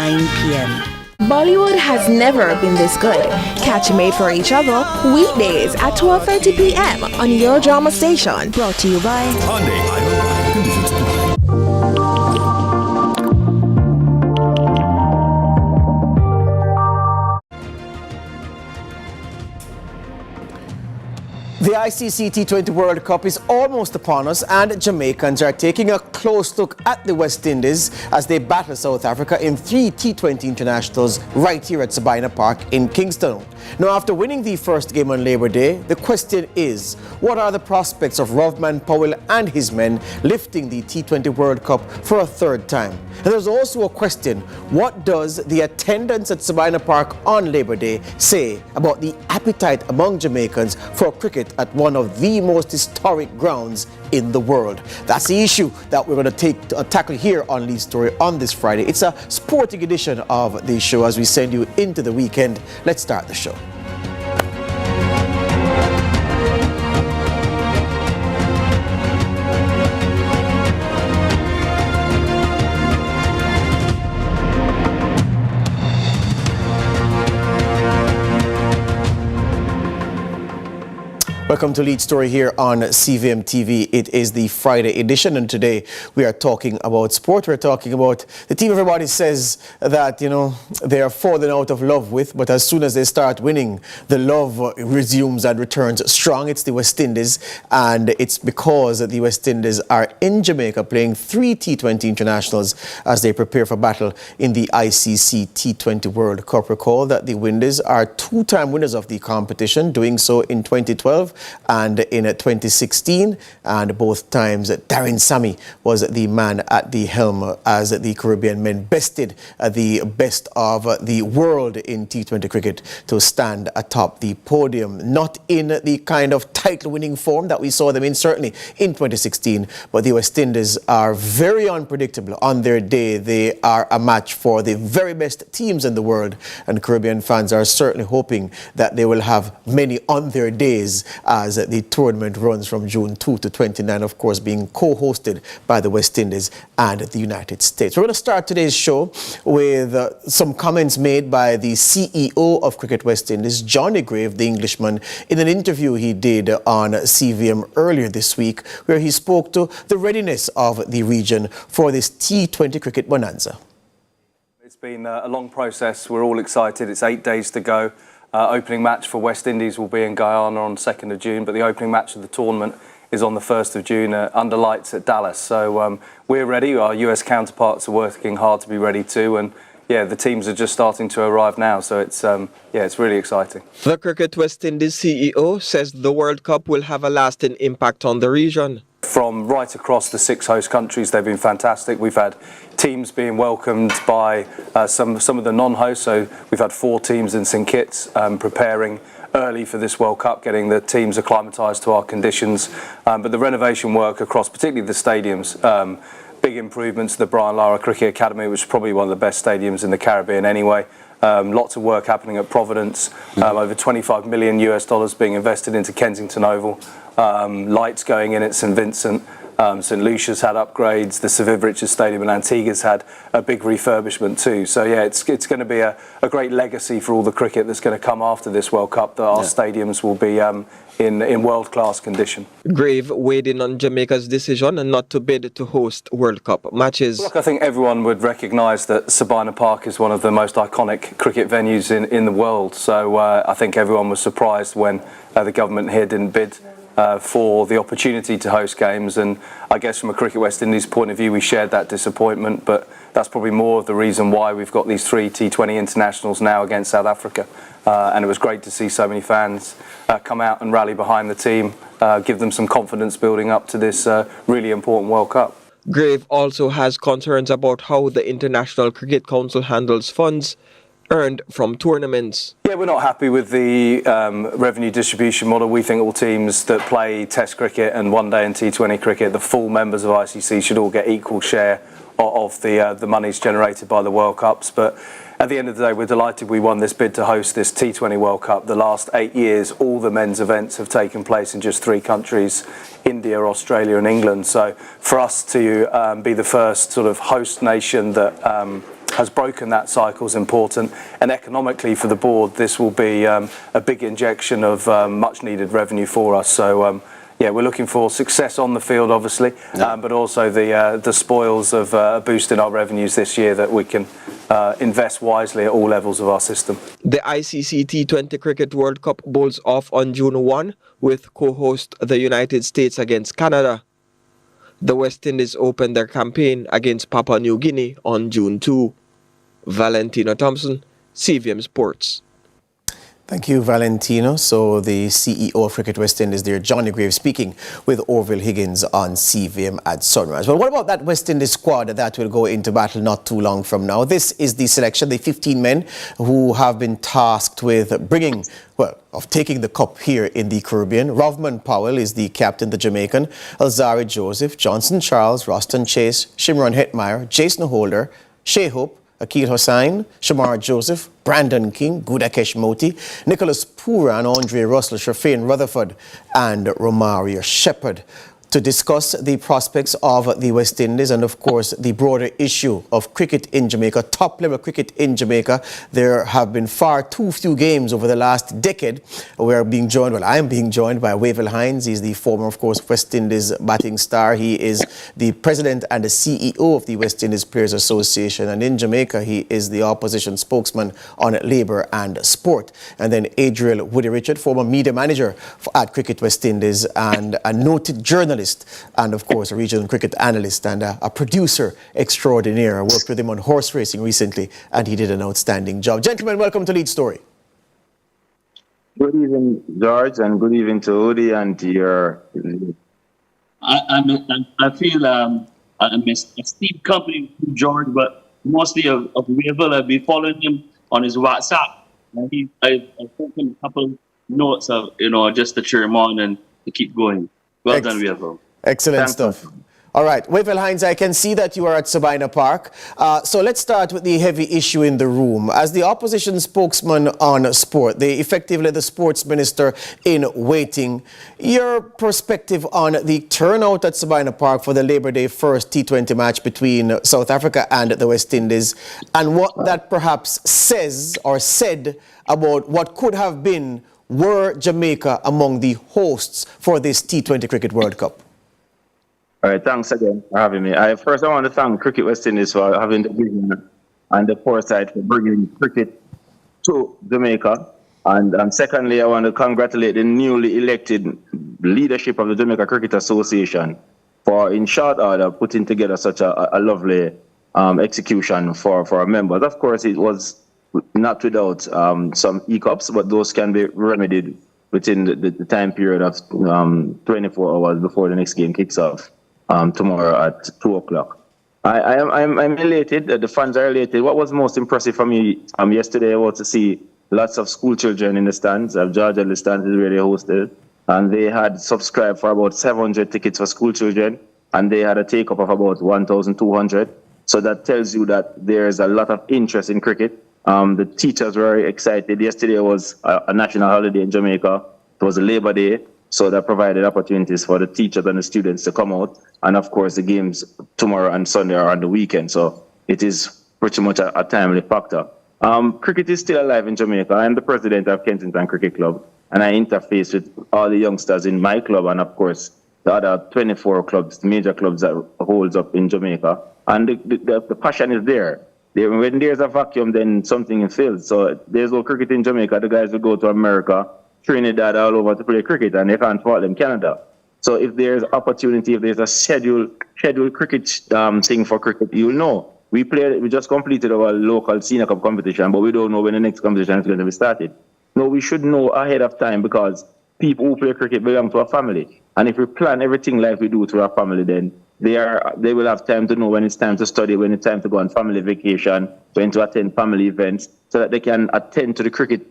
9 p.m. Bollywood has never been this good. Catch Made for Each Other weekdays at 12:30 p.m. on your drama station. Brought to you by Hyundai, I conditions apply. The ICC T20 World Cup is almost upon us, and Jamaicans are taking a close look at the West Indies as they battle South Africa in 3 T20 internationals right here at Sabina Park in Kingston. Now, after winning the first game on Labor Day, the question is, what are the prospects of Rovman Powell and his men lifting the T20 World Cup for a third time? And there's also a question, what does the attendance at Sabina Park on Labor Day say about the appetite among Jamaicans for cricket at one of the most historic grounds in the world? That's the issue that we're going to tackle here on Lee's Story on this Friday. It's a sporting edition of the show as we send you into the weekend. Let's start the show. Welcome to Lead Story here on CVM TV. It is the Friday edition, and today we are talking about sport. We're talking about the team everybody says that, they are falling out of love with, but as soon as they start winning, the love resumes and returns strong. It's the West Indies, and it's because the West Indies are in Jamaica playing 3 T20 internationals as they prepare for battle in the ICC T20 World Cup. Recall that the Windies are two-time winners of the competition, doing so in 2012 and in 2016, and both times Darren Sammy was the man at the helm as the Caribbean men bested the best of the world in T20 cricket to stand atop the podium. Not in the kind of title-winning form that we saw them in, certainly in 2016, but the West Indies are very unpredictable on their day. They are a match for the very best teams in the world, and Caribbean fans are certainly hoping that they will have many on their days as the tournament runs from June 2 to 29, of course, being co-hosted by the West Indies and the United States. We're going to start today's show with some comments made by the CEO of Cricket West Indies, Johnny Grave, the Englishman, in an interview he did on CVM earlier this week, where he spoke to the readiness of the region for this T20 cricket bonanza. It's been a long process. We're all excited. It's 8 days to go. Opening match for West Indies will be in Guyana on 2nd of June, but the opening match of the tournament is on the 1st of June under lights at Dallas. So we're ready. Our US counterparts are working hard to be ready too, and the teams are just starting to arrive now. So it's really exciting. The Cricket West Indies CEO says the World Cup will have a lasting impact on the region. From right across the 6 host countries, they've been fantastic. We've had teams being welcomed by some of the non-hosts. So we've had 4 teams in St Kitts preparing early for this World Cup, getting the teams acclimatised to our conditions. But the renovation work across, particularly the stadiums, big improvements to the Brian Lara Cricket Academy, which is probably one of the best stadiums in the Caribbean anyway. Lots of work happening at Providence, over $25 million being invested into Kensington Oval, lights going in at St Vincent, St Lucia's had upgrades, the Sir Viv Richards Stadium in Antigua's had a big refurbishment too. So it's going to be a great legacy for all the cricket that's going to come after this World Cup, that our stadiums will be in world-class condition. Grave weighed in on Jamaica's decision not to bid to host World Cup matches. Look, I think everyone would recognise that Sabina Park is one of the most iconic cricket venues in the world. So I think everyone was surprised when the government here didn't bid for the opportunity to host games, and I guess from a Cricket West Indies point of view we shared that disappointment, but that's probably more of the reason why we've got these 3 T20 internationals now against South Africa, and it was great to see so many fans come out and rally behind the team, give them some confidence building up to this really important World Cup. Grave also has concerns about how the International Cricket Council handles funds earned from tournaments. Yeah, we're not happy with the revenue distribution model. We think all teams that play Test cricket and one day and T20 cricket, the full members of ICC, should all get equal share of the monies generated by the World Cups. But at the end of the day, we're delighted we won this bid to host this T20 World Cup. The last 8 years, all the men's events have taken place in just 3 countries, India, Australia and England. So for us to be the first sort of host nation that has broken that cycle is important, and economically for the board, this will be a big injection of much needed revenue for us. So yeah, we're looking for success on the field, obviously, but also the spoils of boosting our revenues this year, that we can invest wisely at all levels of our system. The ICC T20 Cricket World Cup bowls off on June 1 with co-host the United States against Canada. The West Indies opened their campaign against Papua New Guinea on June 2. Valentino Thompson, CVM Sports. Thank you, Valentino. So the CEO of Cricket West Indies there, Johnny Graves, speaking with Orville Higgins on CVM at Sunrise. Well, what about that West Indies squad that will go into battle not too long from now? This is the selection, the 15 men who have been tasked with taking the cup here in the Caribbean. Rovman Powell is the captain, the Jamaican. Alzari Joseph, Johnson Charles, Roston Chase, Shimron Hetmeyer, Jason Holder, Shea Hope, Akil Hossain, Shamar Joseph, Brandon King, Gudakesh Moti, Nicholas Puran, Andre Russell, Shafane Rutherford, and Romario Shepherd, to discuss the prospects of the West Indies and, of course, the broader issue of cricket in Jamaica, top-level cricket in Jamaica. There have been far too few games over the last decade. I am being joined by Wavell Hines. He's the former, of course, West Indies batting star. He is the president and the CEO of the West Indies Players Association. And in Jamaica, he is the opposition spokesman on Labour and Sport. And then Adriel Woody Richard, former media manager at Cricket West Indies and a noted journalist, and of course a regional cricket analyst and a producer extraordinaire. I worked with him on horse racing recently and he did an outstanding job. Gentlemen, welcome to Lead Story. Good evening, George, and good evening to Odi and to your... I feel I'm a steep company from George, but mostly of Wavell. I've been following him on his WhatsApp. And I've taken a couple notes of, just to cheer him on and to keep going. Well done, Wavell. Excellent stuff. All right, Wavell Hines, I can see that you are at Sabina Park. So let's start with the heavy issue in the room. As the opposition spokesman on sport, effectively the sports minister in waiting, your perspective on the turnout at Sabina Park for the Labor Day first T20 match between South Africa and the West Indies, and what that perhaps says or said about what could have been were Jamaica among the hosts for this T20 Cricket World Cup? All right, thanks again for having me. First, I want to thank Cricket West Indies for having the vision and the foresight for bringing cricket to Jamaica. And secondly, I want to congratulate the newly elected leadership of the Jamaica Cricket Association for, in short order, putting together such a lovely execution for our members. Of course, it was not without some hiccups, but those can be remedied within the time period of 24 hours before the next game kicks off tomorrow at 2 o'clock. I'm elated. The fans are elated. What was most impressive for me yesterday was to see lots of school children in the stands. Georgia, the stands is where they hosted, and they had subscribed for about 700 tickets for school children, and they had a take-up of about 1,200. So that tells you that there's a lot of interest in cricket. The teachers were very excited. Yesterday was a national holiday in Jamaica. It was a Labor Day, so that provided opportunities for the teachers and the students to come out. And of course, the games tomorrow and Sunday are on the weekend, so it is pretty much a timely factor. Cricket is still alive in Jamaica. I am the president of Kensington Cricket Club, and I interface with all the youngsters in my club and, of course, the other 24 clubs, major clubs that holds up in Jamaica. And the passion is there. When there's a vacuum, then something fills. So there's no cricket in Jamaica. The guys will go to America, Trinidad, all over to play cricket, and they can't fault them Canada. So if there's opportunity, if there's a scheduled cricket thing for cricket, you'll know. We just completed our local senior cup competition, but we don't know when the next competition is going to be started. No, we should know ahead of time, because people who play cricket belong to a family. And if we plan everything like we do to our family, then they will have time to know when it's time to study, when it's time to go on family vacation, when to attend family events, so that they can attend to the cricket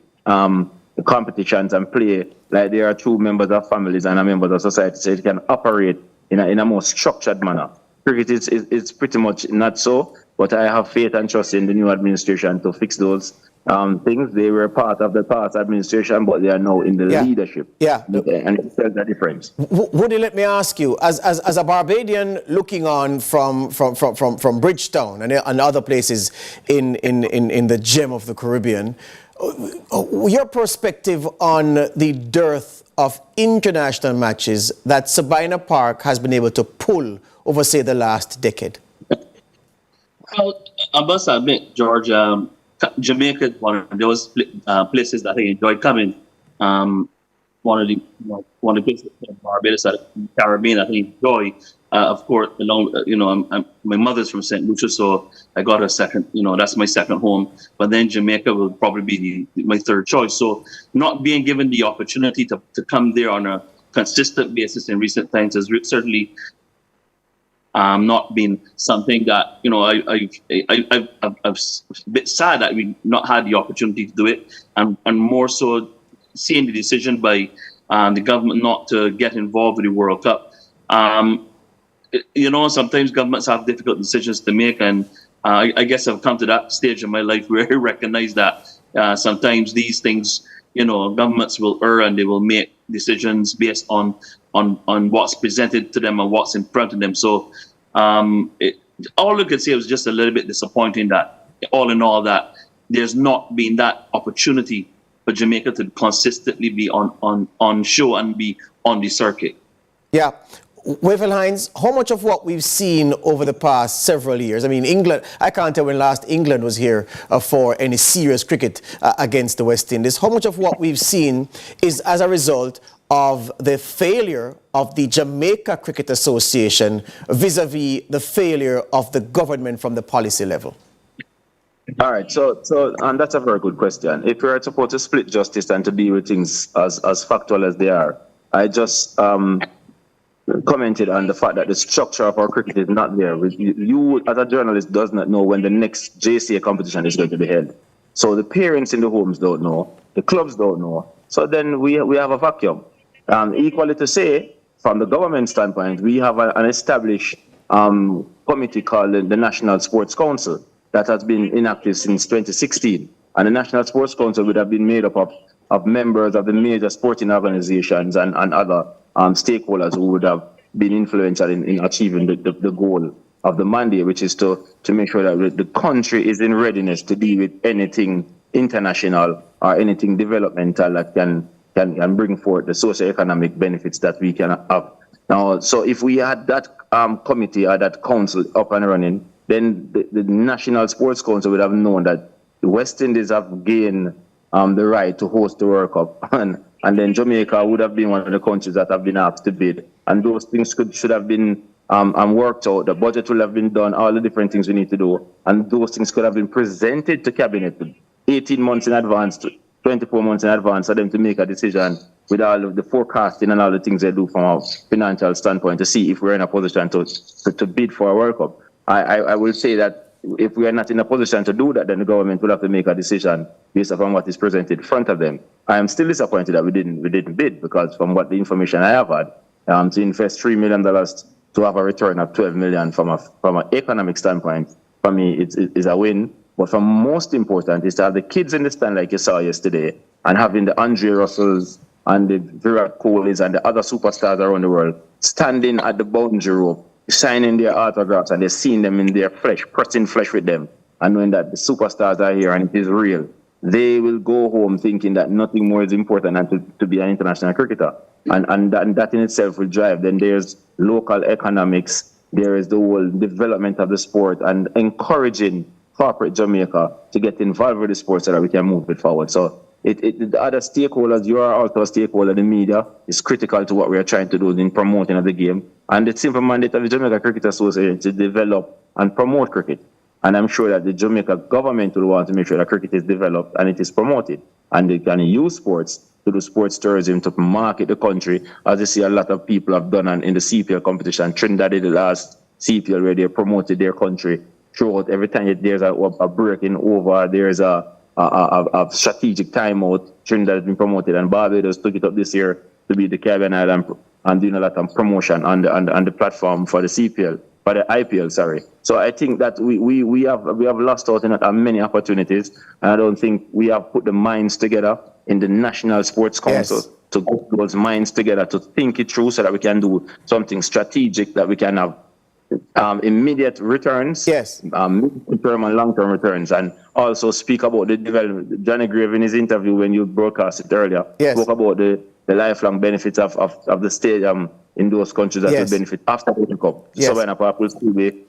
competitions and play like they are true members of families and members of society, so it can operate in a more structured manner. Cricket is pretty much not so, but I have faith and trust in the new administration to fix those things. They were part of the past administration, but they are now in the leadership. Yeah. And it tells the difference. Woody, let me ask you, as a Barbadian looking on from Bridgetown and other places in the gem of the Caribbean, your perspective on the dearth of international matches that Sabina Park has been able to pull over, say, the last decade? Well, I must admit, George, Jamaica is one of those places that I enjoyed coming. One of the places in Barbados, that Caribbean, I enjoy. Of course, my mother's from St. Lucia, so I got a second. That's my second home. But then Jamaica will probably be my third choice. So, not being given the opportunity to come there on a consistent basis in recent times has certainly not been something that I'm a bit sad that we've not had the opportunity to do it, and more so seeing the decision by the government not to get involved with the World Cup. Sometimes governments have difficult decisions to make, and I guess I've come to that stage in my life where I recognize that sometimes these things, governments will err and they will make decisions based on what's presented to them and what's in front of them. So all I could say was just a little bit disappointing that all in all that there's not been that opportunity for Jamaica to consistently be on show and be on the circuit. Yeah. Wavell Hines, how much of what we've seen over the past several years, I mean, England, I can't tell when last England was here for any serious cricket against the West Indies, how much of what we've seen is as a result of the failure of the Jamaica Cricket Association vis-a-vis the failure of the government from the policy level? All right, so and that's a very good question. If we are supposed to split justice and to deal with things as factual as they are, I just commented on the fact that the structure of our cricket is not there. You, as a journalist, does not know when the next JCA competition is going to be held. So the parents in the homes don't know, the clubs don't know. So then we have a vacuum. Equally to say, from the government standpoint, we have an established committee called the National Sports Council that has been inactive since 2016. And the National Sports Council would have been made up of members of the major sporting organizations and other stakeholders who would have been influential in achieving the goal of the mandate, which is to make sure that the country is in readiness to deal with anything international or anything developmental that can bring forth the socio-economic benefits that we can have. Now, so if we had that committee or that council up and running, then the National Sports Council would have known that the West Indies have gained the right to host the World Cup, and then Jamaica would have been one of the countries that have been asked to bid, and those things should have been worked out. The budget will have been done, all the different things we need to do, and those things could have been presented to cabinet 18 months in advance, 24 months in advance, for them to make a decision with all of the forecasting and all the things they do from a financial standpoint to see if we're in a position to bid for a World Cup. I will say that if we are not in a position to do that, then the government will have to make a decision based upon what is presented in front of them. I am still disappointed that we didn't bid, because from what the information I have had, to invest $3 million to have a return of $12 million from an economic standpoint, for me, it's a win. But for most important is to have the kids in the stand like you saw yesterday, and having the Andre Russells and the Virat Kohlis and the other superstars around the world standing at the boundary rope, signing their autographs, and they're seeing them in their flesh, pressing flesh with them, and knowing that the superstars are here and it is real. They will go home thinking that nothing more is important than to be an international cricketer. And that in itself will drive. Then there's local economics, there is the whole development of the sport, and encouraging corporate Jamaica to get involved with the sport so that we can move it forward. So the other stakeholders, you are also a stakeholder, the media is critical to what we are trying to do in promoting of the game. And the simple mandate of the Jamaica Cricket Association to develop and promote cricket. And I'm sure that the Jamaica government will want to make sure that cricket is developed and it is promoted. And they can use sports to do sports tourism to market the country, as you see a lot of people have done in the CPL competition. Trinidad did the last CPL where they promoted their country throughout. Every time there's a breaking over, there's a strategic timeout, Trinidad has been promoted, and Barbados took it up this year to be the Caribbean island and doing a lot of promotion on the platform for the CPL. for the IPL, sorry. So I think that we have lost out on many opportunities, and I don't think we have put the minds together in the National Sports Council to put those minds together to think it through so that we can do something strategic that we can have immediate returns, mid-term and long-term returns, and also speak about the development. Johnny Grave in his interview when you broadcast it earlier spoke about the lifelong benefits of the stadium in those countries that will benefit after the World Cup. So when Apple will still be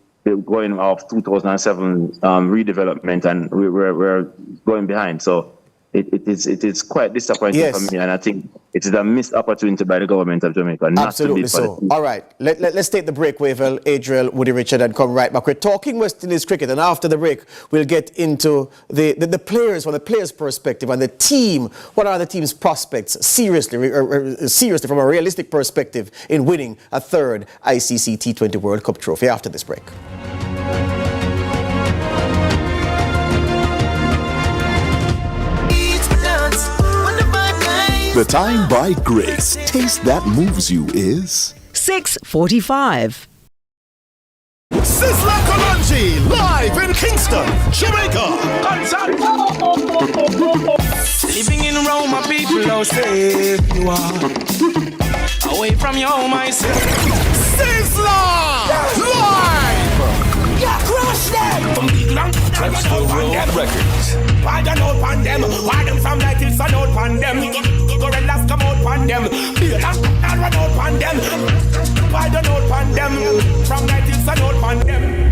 going off 2007 redevelopment, and we're going behind. So it is quite disappointing for me, and I think it is a missed opportunity by the government of Jamaica. Absolutely so. All right, let's take the break, Wavell, Adriel, Woody Richard, and come right back. We're talking West Indies cricket, and after the break, we'll get into the players, from the players' perspective, and the team. What are the team's prospects, seriously from a realistic perspective, in winning a third ICC T20 World Cup trophy after this break. The time by Grace. Taste that moves you is 6:45. Sizzla Kalonji, live in Kingston, Jamaica. Living in Rome, my people, how safe you are. Away from your home, I say. Sizzla! Live! Yeah, crush them! From big long, Transfer World Records. why don't know pan them? Why them from like it's a note pan them? Gorillas come out pan them. Beer and run out pan them. Why don't know pan them? From like it's a note pan them.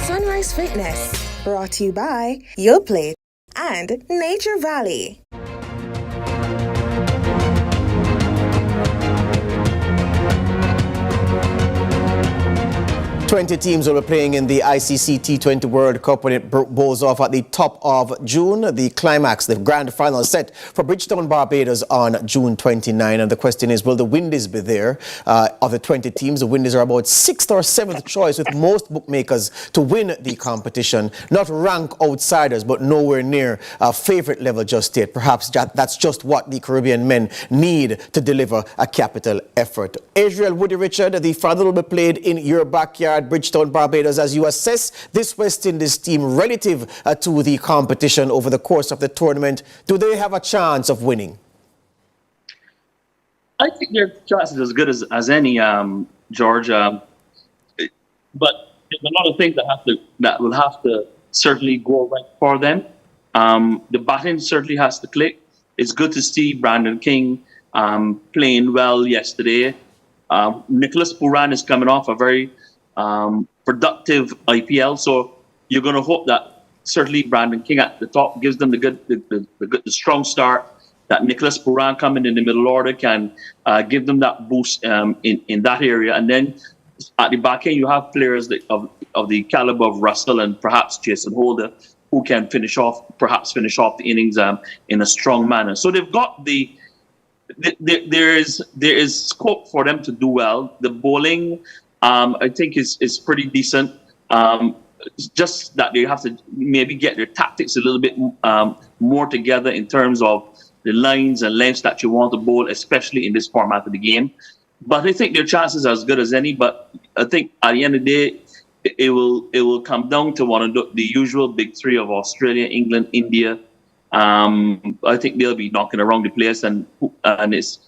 Sunrise Fitness, brought to you by Your Plate and Nature Valley. 20 teams will be playing in the ICC T20 World Cup when it bowls off at the top of June. The climax, the grand final, is set for Bridgetown, Barbados on June 29. And the question is, will the Windies be there? Of the 20 teams, the Windies are about 6th or 7th choice with most bookmakers to win the competition. Not rank outsiders, but nowhere near favourite level just yet. Perhaps that's just what the Caribbean men need to deliver a capital effort. Adriel, Woody Richard, the final will be played in your backyard, Bridgetown, Barbados, as you assess this West Indies team relative to the competition over the course of the tournament. Do they have a chance of winning? I think their chance is as good as any, George. But there's a lot of things that will have to certainly go right for them. The batting certainly has to click. It's good to see Brandon King playing well yesterday. Nicholas Pooran is coming off a very productive IPL, so you're going to hope that certainly Brandon King at the top gives them the strong start. That Nicholas Pooran coming in the middle order can give them that boost in that area, and then at the back end you have players of the caliber of Russell and perhaps Jason Holder who can finish off the innings in a strong manner. So they've got there is scope for them to do well. The bowling, I think, is pretty decent. Just that they have to maybe get their tactics a little bit more together in terms of the lines and lengths that you want to bowl, especially in this format of the game. But I think their chances are as good as any. But I think at the end of the day, it will come down to one of the usual big three of Australia, England, India. I think they'll be knocking around the place, and it's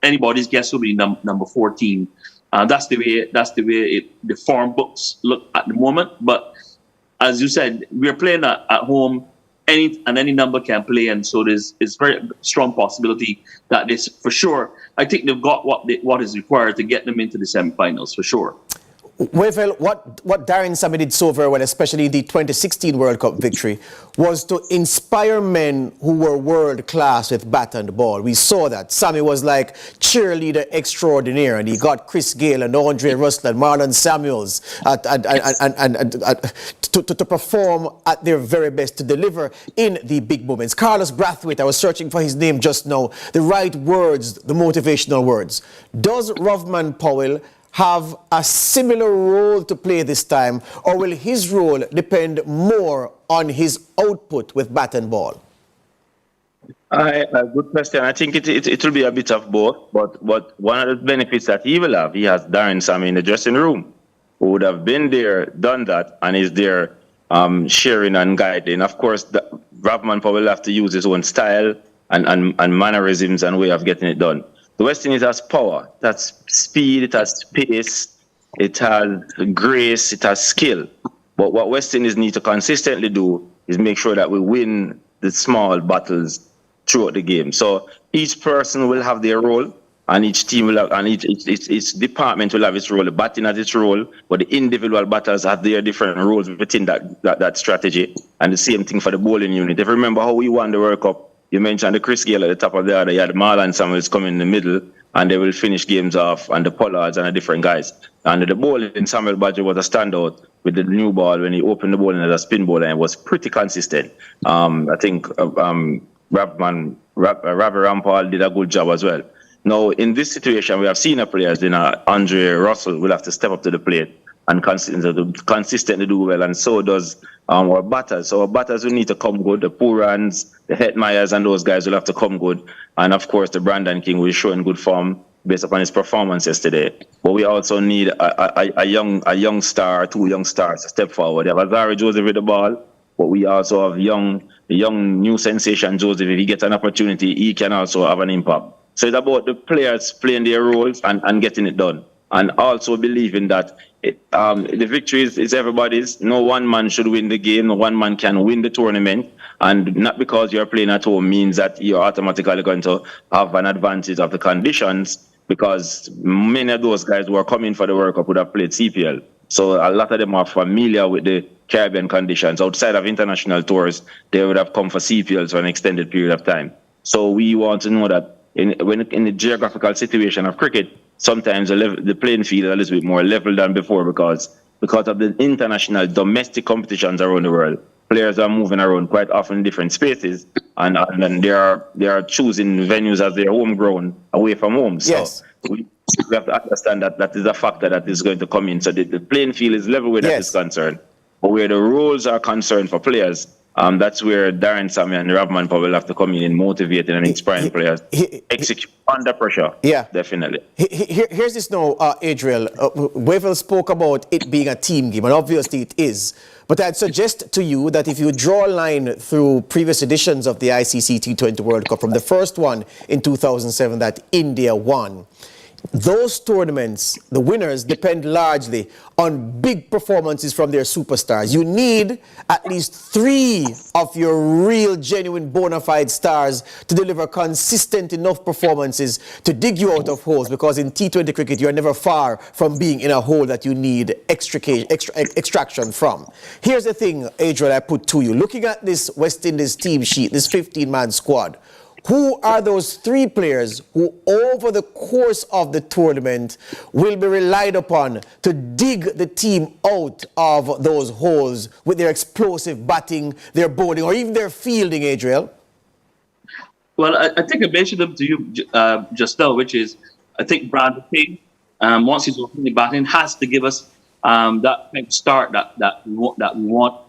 anybody's guess will be number 14. That's the way the form books look at the moment. But as you said, we're playing at home. Any number can play, and so there's very strong possibility that this, for sure, I think they've got what is required to get them into the semi-finals for sure. Well, what Darren Sammy did so very well, especially the 2016 World Cup victory, was to inspire men who were world class with bat and ball. We saw that. Sammy was like cheerleader extraordinaire, and he got Chris Gayle and Andre Russell and Marlon Samuels to perform at their very best, to deliver in the big moments. Carlos Brathwaite, I was searching for his name just now, the right words, the motivational words. Does Rovman Powell have a similar role to play this time, or will his role depend more on his output with bat and ball? Good question. I think it will be a bit of both, but one of the benefits that he will have, he has Darren Sammy in the dressing room, who would have been there, done that, and is there sharing and guiding. Of course, Rovman Powell will have to use his own style and mannerisms and way of getting it done. The West Indies has power, it has speed, it has pace, it has grace, it has skill. But what West Indies need to consistently do is make sure that we win the small battles throughout the game. So each person will have their role, and each team will have, and each department will have its role. The batting has its role, but the individual batters have their different roles within that strategy. And the same thing for the bowling unit. If you remember how we won the World Cup, you mentioned the Chris Gayle at the top of the order. You had Marlon Samuels coming in the middle, and they will finish games off, and the Pollards and the different guys. And the bowling, Samuel Badger was a standout with the new ball when he opened the bowling as a spin bowler, and was pretty consistent. I think Ravi Rampal did a good job as well. Now, in this situation, we have senior players, Andre Russell will have to step up to the plate and consistently do well, and so does our batters. So our batters will need to come good. The Purans, the Hetmeyers, and those guys will have to come good. And of course, the Brandon King will show in good form based upon his performance yesterday. But we also need a young star, two young stars to step forward. We have Azari Joseph with the ball, but we also have the young new sensation Joseph. If he gets an opportunity, he can also have an impact. So it's about the players playing their roles and getting it done. And also believing that the victory is everybody's. No one man should win the game. No one man can win the tournament. And not because you're playing at home means that you're automatically going to have an advantage of the conditions, because many of those guys who are coming for the World Cup would have played CPL. So a lot of them are familiar with the Caribbean conditions. Outside of international tours, they would have come for CPLs for an extended period of time. So we want to know that in the geographical situation of cricket, sometimes the playing field is a little bit more level than before because of the international domestic competitions around the world. Players are moving around quite often in different spaces, and they are choosing venues as their home ground away from home. So yes. We have to understand that is a factor that is going to come in. So the playing field is level where that is concerned. But where the roles are concerned for players, that's where Darren Sammy and Rovman Powell have to come in motivating and inspiring players. Execute under pressure. Yeah. Definitely. Here's this now, Adriel. Wavell spoke about it being a team game, and obviously it is. But I'd suggest to you that if you draw a line through previous editions of the ICC T20 World Cup, from the first one in 2007 that India won, those tournaments, the winners depend largely on big performances from their superstars. You need at least 3 of your real, genuine, bona fide stars to deliver consistent enough performances to dig you out of holes, because in T20 cricket, you're never far from being in a hole that you need extraction from. Here's the thing, Adriel, I put to you. Looking at this West Indies team sheet, this 15-man squad, who are those 3 players who, over the course of the tournament, will be relied upon to dig the team out of those holes with their explosive batting, their bowling, or even their fielding, Adriel? Well, I think I mentioned them to you just now, which is, I think Brandon King, once he's opening batting, has to give us that kind of start that we want.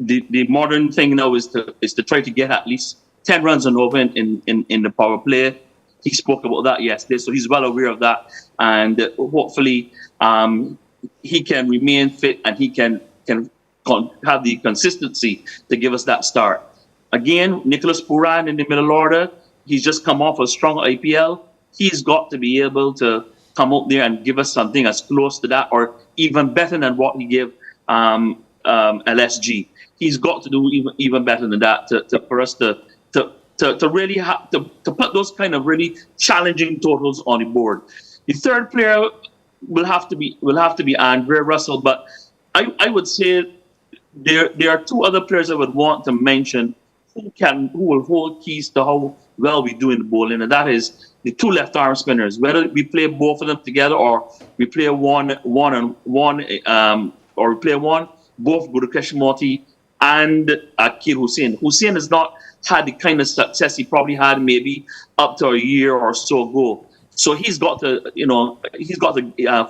The modern thing now is to try to get at least 10 runs and over in the power play. He spoke about that yesterday, so he's well aware of that. And hopefully he can remain fit, and he can have the consistency to give us that start. Again, Nicholas Puran in the middle order, he's just come off a strong IPL. He's got to be able to come out there and give us something as close to that, or even better than what he gave LSG. He's got to do even better than that for us to really have to put those kind of really challenging totals on the board. The third player will have to be Andre Russell. But I would say there are two other players I would want to mention who will hold keys to how well we do in the bowling, and that is the two left arm spinners. Whether we play both of them together or we play one, or we play one, both Guru Krishnamurti and Akil Hussain. Hussain has not had the kind of success he probably had maybe up to a year or so ago. So he's got to,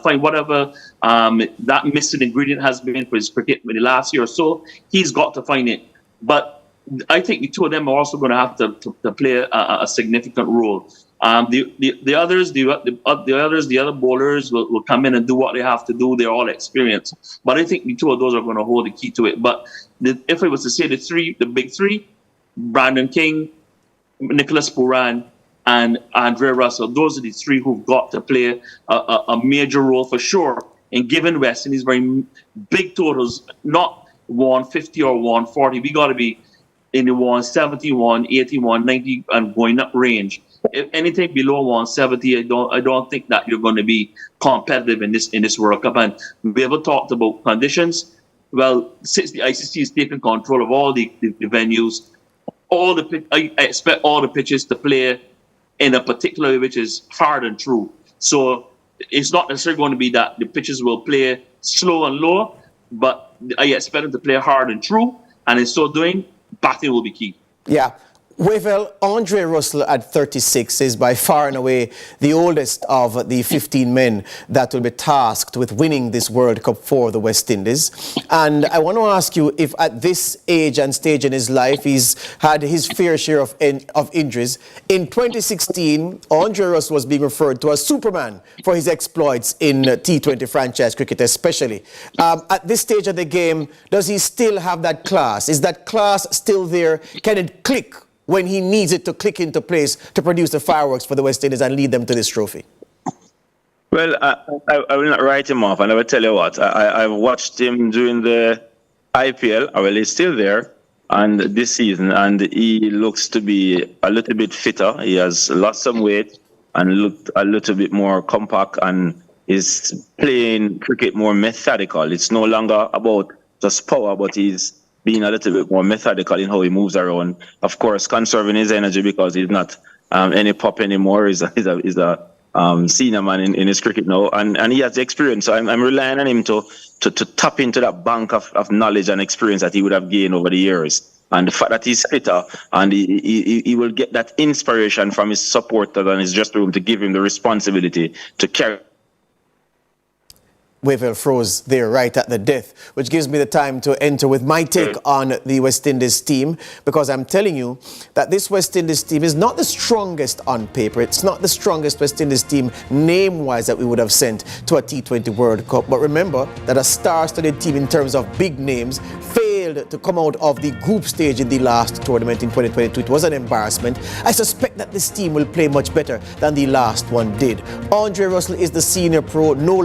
find whatever that missing ingredient has been for his cricket in the last year or so. He's got to find it. But I think the two of them are also going to have to play a significant role. The other bowlers will come in and do what they have to do. They're all experienced. But I think the two of those are going to hold the key to it. But if I was to say the big three, Brandon King, Nicholas Puran, and Andre Russell, those are the three who've got to play a major role for sure in giving West Indies very big totals, not 150 or 140. We got to be in the 170, 180, 190 and going up range. If anything below 170, I don't think that you're going to be competitive in this World Cup. And we ever talked about conditions. Well, since the ICC is taking control of all the venues, I expect all the pitches to play in a particular way which is hard and true. So it's not necessarily going to be that the pitches will play slow and low, but I expect them to play hard and true. And in so doing, batting will be key. Yeah. Well, Andre Russell at 36 is by far and away the oldest of the 15 men that will be tasked with winning this World Cup for the West Indies. And I want to ask you if at this age and stage in his life he's had his fair share of injuries. In 2016, Andre Russell was being referred to as Superman for his exploits in T20 franchise cricket especially. At this stage of the game, does he still have that class? Is that class still there? Can it click when he needs it to click into place to produce the fireworks for the West Indies and lead them to this trophy? Well, I will not write him off, and I will tell you what. I've watched him during the IPL. Well, he's still there, and this season, and he looks to be a little bit fitter. He has lost some weight and looked a little bit more compact, and is playing cricket more methodical. It's no longer about just power, but he's being a little bit more methodical in how he moves around. Of course, conserving his energy because he's not any pup anymore. He's a senior man in his cricket now, and he has the experience. So I'm relying on him to tap into that bank of knowledge and experience that he would have gained over the years. And the fact that he's fitter and he will get that inspiration from his supporters and his dressing room to give him the responsibility to carry. Wavell froze there right at the death, which gives me the time to enter with my take on the West Indies team, because I'm telling you that this West Indies team is not the strongest on paper. It's not the strongest West Indies team name-wise that we would have sent to a T20 World Cup. But remember that a star-studded team in terms of big names failed to come out of the group stage in the last tournament in 2022. It was an embarrassment. I suspect that this team will play much better than the last one did. Andre Russell is the senior pro, no